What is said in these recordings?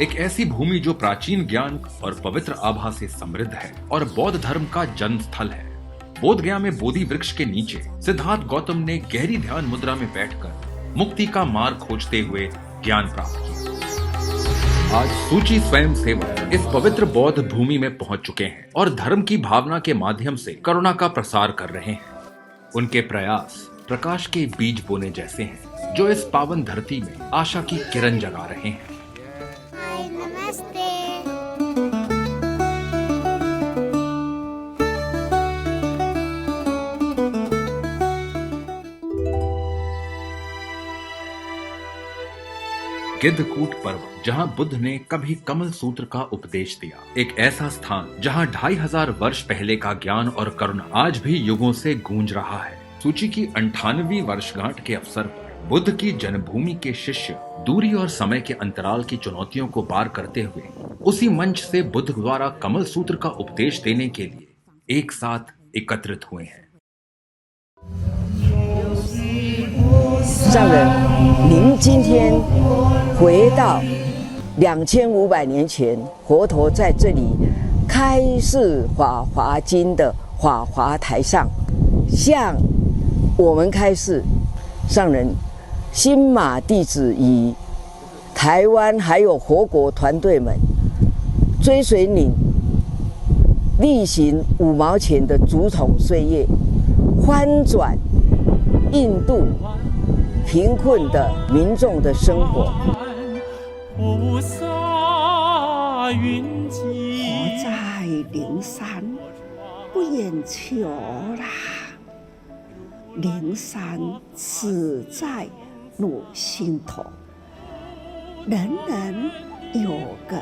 एक ऐसी भूमि जो प्राचीन ज्ञान और पवित्र आभा से समृद्ध है और बौद्ध धर्म का जन्म स्थल है। बोध गया में बोधि वृक्ष के नीचे सिद्धार्थ गौतम ने गहरी ध्यान मुद्रा में बैठकर मुक्ति का मार्ग खोजते हुए ज्ञान प्राप्त किया। आज सूची स्वयं सेवक इस पवित्र बौद्ध भूमि में पहुंच चुके हैं और धर्म की भावना के माध्यम से करुणा का प्रसार कर रहे हैं। उनके प्रयास प्रकाश के बीज बोने जैसे हैं, जो इस पावन धरती में आशा की किरण जगा रहे हैं। गिद्धकूट पर्वत, जहां बुद्ध ने कभी कमल सूत्र का उपदेश दिया, एक ऐसा स्थान जहां 2500 वर्ष पहले का ज्ञान और करुणा आज भी युगों से गूंज रहा है। सूची की 98वीं वर्षगांठ के अवसर पर बुद्ध की जन्मभूमि के शिष्य दूरी और समय के अंतराल की चुनौतियों को पार करते हुए उसी मंच से बुद्ध द्वारा कमल सूत्र का उपदेश देने के लिए एक साथ एकत्रित हुए हैं। 上人，您今天回到2500年前，佛陀在这里开示《法华经》的法华台上，向我们开示。上人，新马弟子以台湾还有佛国团队们追随您，力行5毛钱的竹筒岁月，翻转印度贫困的民众的生活。菩萨云集，活在灵山不远求啦，灵山只在汝心头，人人有个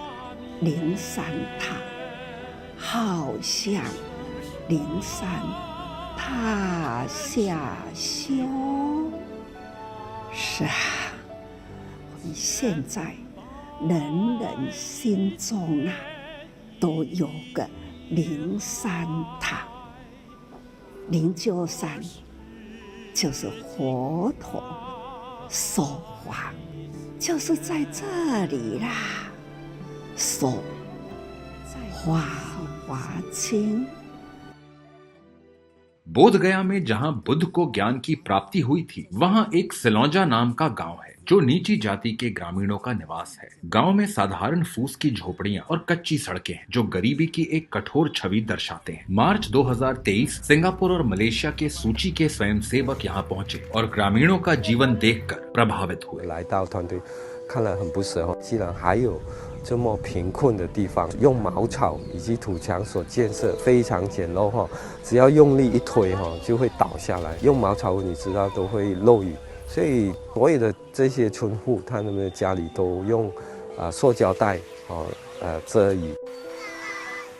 灵山塔，好像灵山塔下修。是啊，我们现在人人心中啊，都有个灵山塔。灵鹫山就是佛陀说法，就是在这里啦。说华华经。बोध गया में जहां बुद्ध को ज्ञान की प्राप्ति हुई थी, वहां एक सिलौंजा नाम का गांव है जो नीची जाति के ग्रामीणों का निवास है। गांव में साधारण फूस की झोपड़ियां और कच्ची सड़कें हैं जो गरीबी की एक कठोर छवि दर्शाते हैं। मार्च 2023 सिंगापुर और मलेशिया के सूची के स्वयंसेवक यहां पहुंचे और ग्रामीणों का जीवन देखकर प्रभावित हुए। 来到团队看了很不舍，既然还有这么贫困的地方，用茅草以及土墙所建设，非常简陋哈，只要用力一推哈，就会倒下来。用茅草你知道都会漏雨，所以所有的这些村户，他们的家里都用塑胶袋遮雨。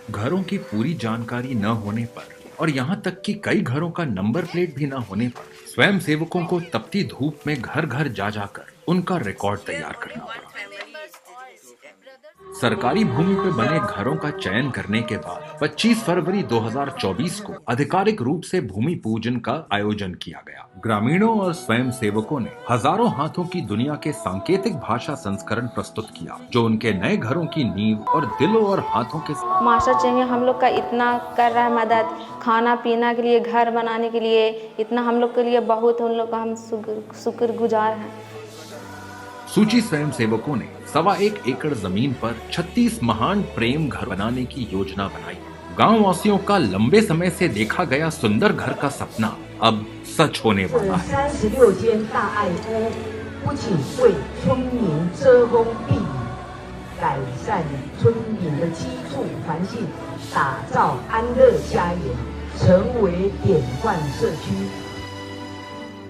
घरों की पूरी जानकारी न होने पर और यहाँ तक कि कई घरों का नंबर प्लेट भी न होने पर स्वयं सेवकों को तपती धूप में घर घर जा जाकर उनका रिकॉर्ड तैयार करना पड़ा। सरकारी भूमि पर बने घरों का चयन करने के बाद 25 फरवरी 2024 को आधिकारिक रूप से भूमि पूजन का आयोजन किया गया। ग्रामीणों और स्वयं सेवकों ने हजारों हाथों की दुनिया के सांकेतिक भाषा संस्करण प्रस्तुत किया, जो उनके नए घरों की नींव और दिलों और हाथों के मास्टर चेंगे हम लोग का इतना कर रहा है मदद, खाना पीना के लिए, घर बनाने के लिए, इतना हम लोग के लिए बहुत, उन लोग का हम शुक्रगुजार हैं। सूची स्वयं सेवकों ने 1.25 एकड़ जमीन पर 36 महान प्रेम घर बनाने की योजना बनाई। गांव वासियों का लंबे समय से देखा गया सुंदर घर का सपना अब सच होने वाला है। 36间大爱屋不仅为村民遮风避雨，改善村民的居住环境，打造安乐家园，成为典范社区。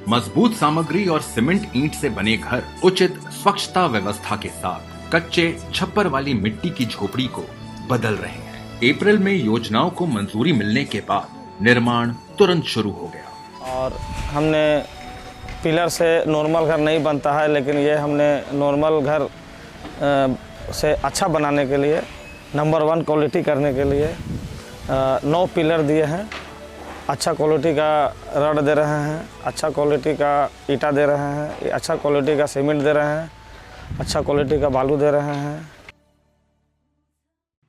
मजबूत सामग्री और सीमेंट ईंट से बने घर उचित स्वच्छता व्यवस्था के साथ कच्चे छप्पर वाली मिट्टी की झोपड़ी को बदल रहे हैं। अप्रैल में योजनाओं को मंजूरी मिलने के बाद निर्माण तुरंत शुरू हो गया। और हमने पिलर से नॉर्मल घर नहीं बनता है, लेकिन ये हमने नॉर्मल घर से अच्छा बनाने के लिए, नंबर 1 क्वालिटी करने के लिए 9 पिलर दिए हैं। अच्छा क्वालिटी का रड दे रहे हैं, अच्छा क्वालिटी का ईटा दे रहे हैं, अच्छा क्वालिटी का सीमेंट दे रहे हैं, अच्छा क्वालिटी का बालू दे रहे हैं।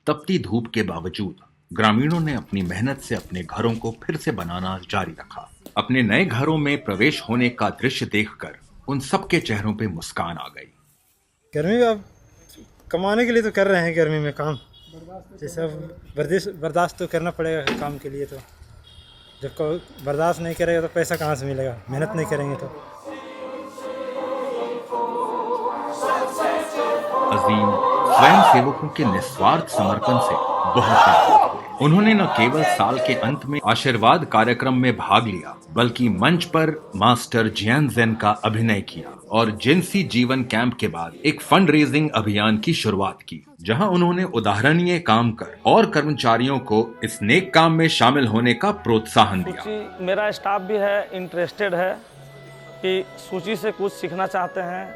तपती धूप के बावजूद ग्रामीणों ने अपनी मेहनत से अपने घरों को फिर से बनाना जारी रखा। अपने नए घरों में प्रवेश होने का दृश्य देखकर उन सबके चेहरों पे मुस्कान आ गई। गर्मी अब कमाने के लिए तो कर रहे हैं, गर्मी में काम जैसे अब बर्दाश्त तो करना पड़ेगा काम के लिए। तो जब कोई बर्दाश्त नहीं करेगा तो पैसा कहाँ से मिलेगा, मेहनत नहीं करेंगे तो। अजीम स्वयं सेवकों के निस्वार्थ समर्पण से बहुत प्रभावित हुए। उन्होंने न केवल साल के अंत में आशीर्वाद कार्यक्रम में भाग लिया, बल्कि मंच पर मास्टर जियानजेन का अभिनय किया और जिनसी जीवन कैंप के बाद एक फंड रेजिंग अभियान की शुरुआत की, जहां उन्होंने उदाहरणीय काम कर और कर्मचारियों को इस नेक काम में शामिल होने का प्रोत्साहन दिया। मेरा स्टाफ भी है इंटरेस्टेड है कि सूची से कुछ सीखना चाहते हैं।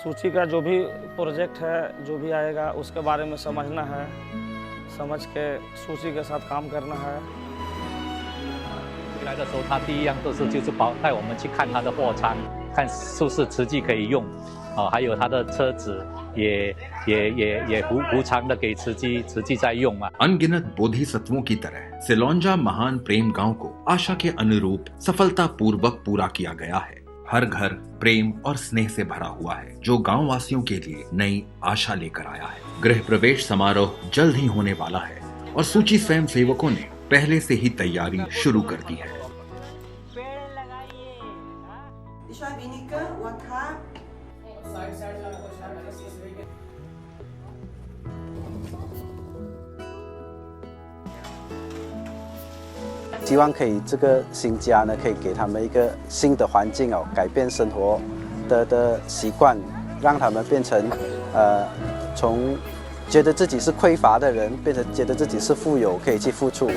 सूची का जो भी प्रोजेक्ट है, जो भी आएगा उसके बारे में समझना है, समझ के सूची के साथ काम करना है। 来的时候，他第一样就是带我们去看他的货仓，看是不是实际可以用，还有他的车子也无偿的给实际在用啊。अनगिनत बोधिसत्वों की तरह सिलोंजा महान प्रेम गांव को आशा के अनुरूप सफलता पूर्वक पूरा किया गया है। हर घर प्रेम और स्नेह से भरा हुआ है, जो गांव वासियों के लिए नई आशा लेकर आया है। गृह प्रवेश समारोह जल्द ही होने वाला है और सूची स्वयं सेवकों ने पहले से ही तैयारी शुरू कर दी है।希望可以这个新家呢，可以给他们一个新的环境哦，改变生活的习惯，让他们变成从觉得自己是匮乏的人，变成觉得自己是富有，可以去付出。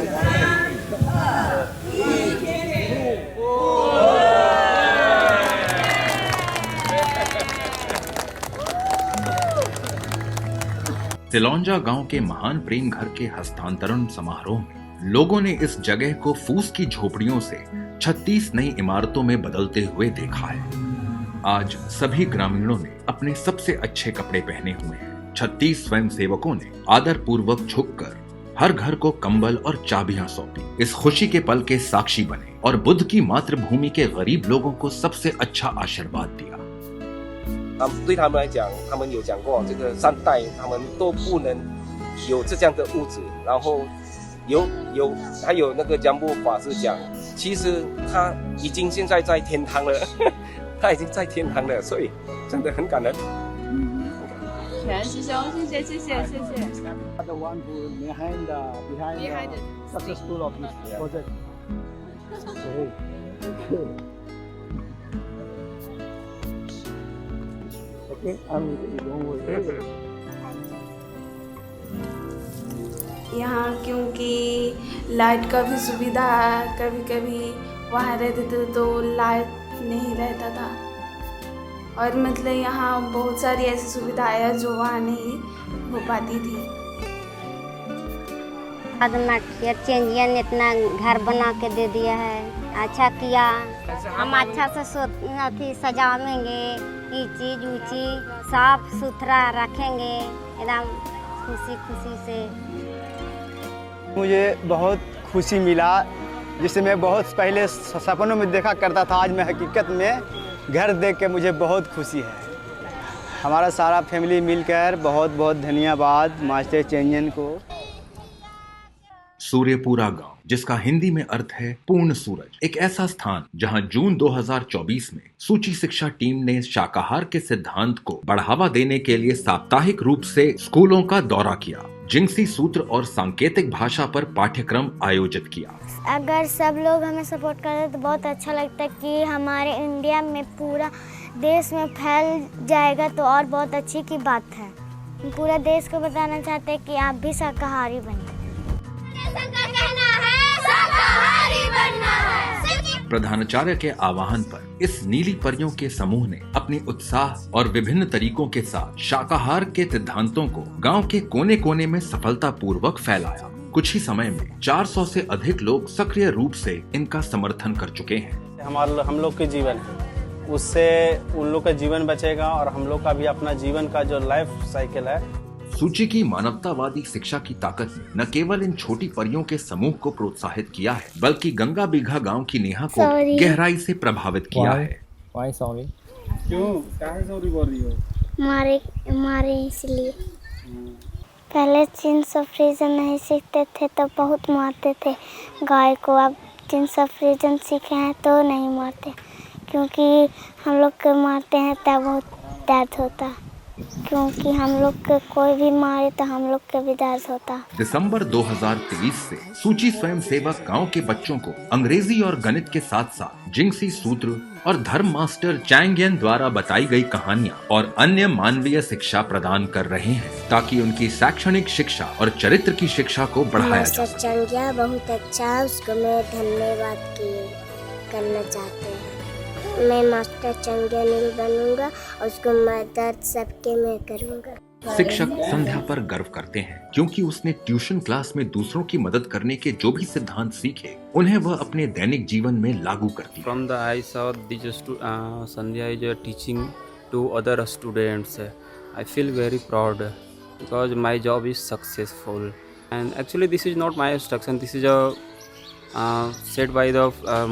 सिलोंजा गांव के महान प्रेम घर के हस्तांतरण समारोह में लोगों ने इस जगह को फूस की झोपड़ियों से 36 नई इमारतों में बदलते हुए देखा है। आज सभी ग्रामीणों ने अपने सबसे अच्छे कपड़े पहने हुए हैं। 36 स्वयं सेवकों ने आदर पूर्वक झुककर हर घर को कंबल और चाबियां सौंपी। इस खुशी के पल के साक्षी बने और बुद्ध की मातृभूमि के गरीब लोगों को सबसे अच्छा आशीर्वाद दिया। 对他们来讲，他们有讲过，这个3代他们都不能有这样的屋子，然后还有那个江布法师讲，其实他已经现在在天堂了，他已经在天堂了，所以真的很感恩。全师兄，谢谢。The one who behind the successful of this project. Okay, don't worry. यहाँ क्योंकि लाइट का भी सुविधा है, कभी वहाँ रहते थे तो लाइट नहीं रहता था, और मतलब यहाँ बहुत सारी ऐसी सुविधाएं है जो वहाँ नहीं हो पाती थी। चेंजियन ने इतना घर बना के दे दिया है, अच्छा किया। हम अच्छा से सजावेंगे, ये चीज ऊँची साफ सुथरा रखेंगे, एकदम खुशी से। मुझे बहुत खुशी मिला, जिसे मैं बहुत पहले सपनों में देखा करता था, आज मैं हकीकत में घर देख के मुझे बहुत खुशी है। हमारा सारा फैमिली मिलकर बहुत बहुत धन्यवाद मास्टर चेंजियन को। सूर्यपुरा गांव, जिसका हिंदी में अर्थ है पूर्ण सूरज, एक ऐसा स्थान जहां जून 2024 में सूची शिक्षा टीम ने शाकाहार के सिद्धांत को बढ़ावा देने के लिए साप्ताहिक रूप से स्कूलों का दौरा किया, जिंसी सूत्र और सांकेतिक भाषा पर पाठ्यक्रम आयोजित किया। अगर सब लोग हमें सपोर्ट करते तो बहुत अच्छा लगता है कि हमारे इंडिया में पूरा देश में फैल जाएगा, तो और बहुत अच्छी की बात है। पूरा देश को बताना चाहते हैं कि आप भी शाकाहारी बनिए। प्रधानाचार्य के आह्वान पर इस नीली परियों के समूह ने अपनी उत्साह और विभिन्न तरीकों के साथ शाकाहार के सिद्धांतों को गांव के कोने कोने में सफलतापूर्वक फैलाया। कुछ ही समय में 400 से अधिक लोग सक्रिय रूप से इनका समर्थन कर चुके हैं। हम लोग के जीवन है, उससे उन लोग का जीवन बचेगा और हम लोग का भी अपना जीवन का जो लाइफ साइकिल है सूची की मानवतावादी शिक्षा की ताकत ने न केवल इन छोटी परियों के समूह को प्रोत्साहित किया है, बल्कि गंगा बीघा गांव की नेहा को गहराई से प्रभावित किया है। सॉरी क्यों? काहे सॉरी बोल रही हो? मारे इसलिए। पहले जीन्स ऑफ रीजन नहीं सीखते थे तो बहुत मारते थे गाय को, अब जीन्स ऑफ रीजन सीखे हैं तो नहीं मारते, क्योंकि हम लोग को मारते हैं तब बहुत दर्द होता, क्योंकि हम लोग को कोई भी मारे तो हम लोग को भी दर्द होता। दिसंबर 2023 से सूची स्वयंसेवक गांव के बच्चों को अंग्रेजी और गणित के साथ साथ जिंगसी सूत्र और धर्म मास्टर चैंगियन द्वारा बताई गई कहानियां और अन्य मानवीय शिक्षा प्रदान कर रहे हैं, ताकि उनकी शैक्षणिक शिक्षा और चरित्र की शिक्षा को बढ़ाया जा सके। चैंगियन बहुत अच्छा, उसको मैं धन्यवाद करना चाहते हैं। मैं मास्टर चंगियन बनूंगा और उसको मदद सबके में करूंगा। शिक्षक संध्या पर गर्व करते हैं, क्योंकि उसने ट्यूशन क्लास में दूसरों की मदद करने के जो भी सिद्धांत सीखे उन्हें वह अपने दैनिक जीवन में लागू करती है। From the eyes of this Sandhya is teaching to other students. I feel very proud because my job is successful. And actually this is not my instruction. This is said by the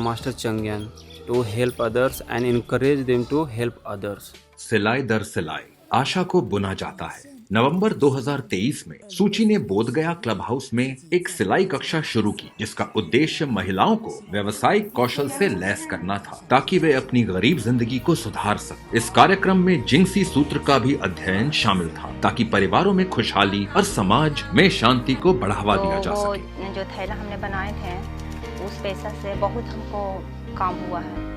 Master Changyan to help others and encourage them to help others. सिलाई दर सिलाई आशा को बुना जाता है। नवंबर 2023 में सूची ने Bodhgaya club house में एक सिलाई कक्षा शुरू की, जिसका उद्देश्य महिलाओं को व्यावसायिक कौशल से लैस करना था, ताकि वे अपनी गरीब जिंदगी को सुधार सकें। इस कार्यक्रम में जिंगसी सूत्र का भी अध्ययन शामिल था, ताकि परिवारों में खुशहाली और समाज में शांति को बढ़ावा दिया जा सके। जो थैला हमने बनाए थे उस पैसा से बहुत हमको काम हुआ है।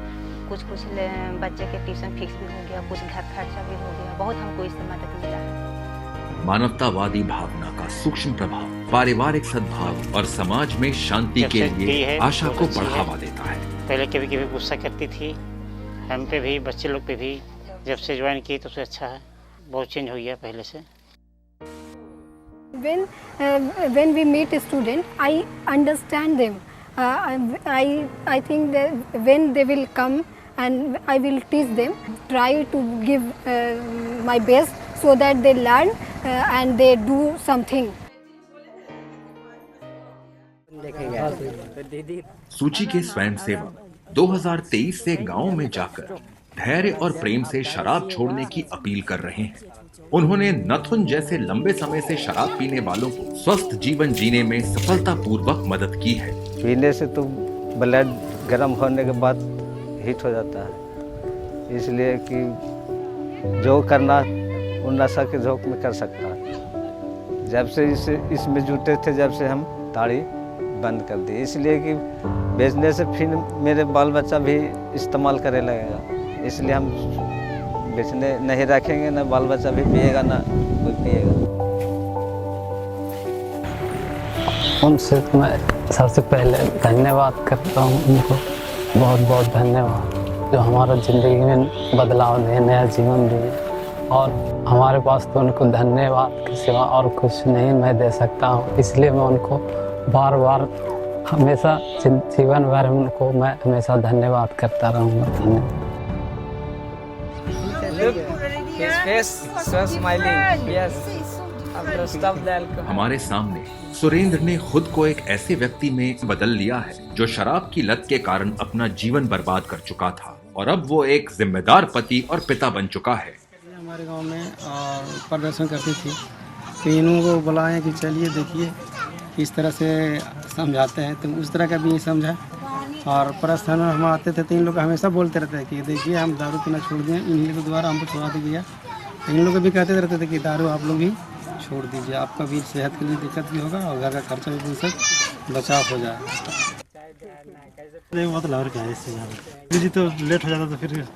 कुछ बच्चे के ट्यूशन फीस भी हो गया, कुछ घर खर्चा भी हो गया, बहुत हमको इससे मदद मिला है। मानवतावादी भावना का सूक्ष्म प्रभाव पारिवारिक सद्भाव और समाज में शांति के लिए आशा को बढ़ावा देता है। पहले कभी कभी गुस्सा करती थी हम पे भी, बच्चे लोग पे भी। जब से ज्वाइन की तो अच्छा है, बहुत चेंज हो गया पहले से। When we meet a student, I understand them. I think that when they will come and I will teach them, try to give my best so that they learn and they do something. सूची के स्वयंसेवक 2023 से गांव में जाकर धैर्य और प्रेम से शराब छोड़ने की अपील कर रहे हैं। उन्होंने नथुन जैसे लंबे समय से शराब पीने वालों को स्वस्थ जीवन जीने में सफलतापूर्वक मदद की है। पीने से तो ब्लड गर्म होने के बाद हीट हो जाता है, इसलिए कि जो करना वो नशा के झोंक में कर सकता है। जब से इसमें जुटे थे, जब से हम ताड़ी बंद कर दी, इसलिए कि बेचने से फिर मेरे बाल बच्चा भी इस्तेमाल करने लगेगा, इसलिए हम बेचने नहीं रखेंगे, ना बाल बच्चा भी पिएगा ना कोई पिएगा। उनसे मैं सबसे पहले धन्यवाद करता हूँ, उनको बहुत बहुत धन्यवाद, जो हमारा ज़िंदगी में बदलाव दिए, नया जीवन दिए। और हमारे पास तो उनको धन्यवाद के सिवा और कुछ नहीं मैं दे सकता हूँ, इसलिए मैं उनको बार बार हमेशा जीवन भर उनको मैं हमेशा धन्यवाद करता रहूँगा। धन्यवाद। हमारे सामने सुरेंद्र ने खुद को एक ऐसे व्यक्ति में बदल लिया है जो शराब की लत के कारण अपना जीवन बर्बाद कर चुका था, और अब वो एक जिम्मेदार पति और पिता बन चुका है। हमारे गांव में प्रदर्शन करती थी, तो इन्हों को बुलाएं कि चलिए देखिए किस तरह से समझाते हैं, तो उस तरह का भी समझा। और प्रस्थान में हम आते थे तो इन लोग हमेशा बोलते रहते हैं कि देखिए हम दारू पीना छोड़ दिए, इन लोगों द्वारा हमको छुड़ा दिया। इन लोग भी कहते रहते थे कि दारू आप लोग भी छोड़ दीजिए, आपका भी सेहत के लिए दिक्कत भी होगा और घर का खर्चा भी उनसे बचाव हो जाएगा। बहुत लहर क्या है इससे जी, तो लेट हो जाता तो फिर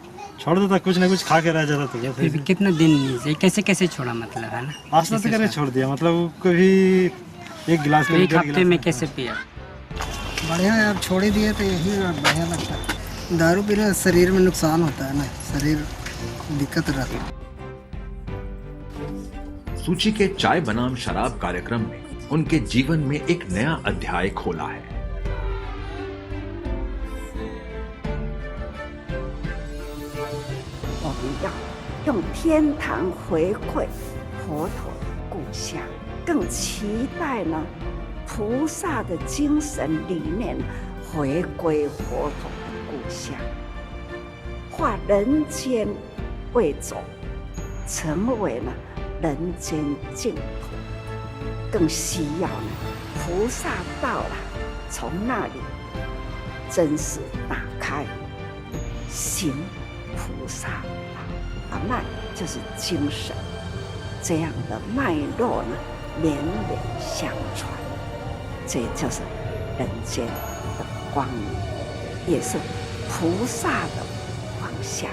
छोड़ देता, कुछ ना कुछ खा के रह जाता। तो फिर कितना दिन से कैसे कैसे छोड़ा, मतलब है ना, आस्ते से करके छोड़ दिया। मतलब कभी एक गिलास, एक हफ्ते में कैसे पिया? बढ़िया है, अब छोड़ ही दिए तो यही बढ़िया लगता है। दारू पीने शरीर में नुकसान होता है ना, शरीर दिक्कत रहती है। सूची के चाय बनाम शराब कार्यक्रम ने उनके जीवन में एक नया अध्याय खोला है।用天堂回馈佛陀，鼓向，更期待呢菩萨的精神理念回归佛陀的故乡，化人间为种，成为了人间净土。更需要呢菩萨道了，从那里真实打开，行菩萨道，那就是精神。这样的脉络呢，连连相传，这就是人间的光明，也是菩萨的方向。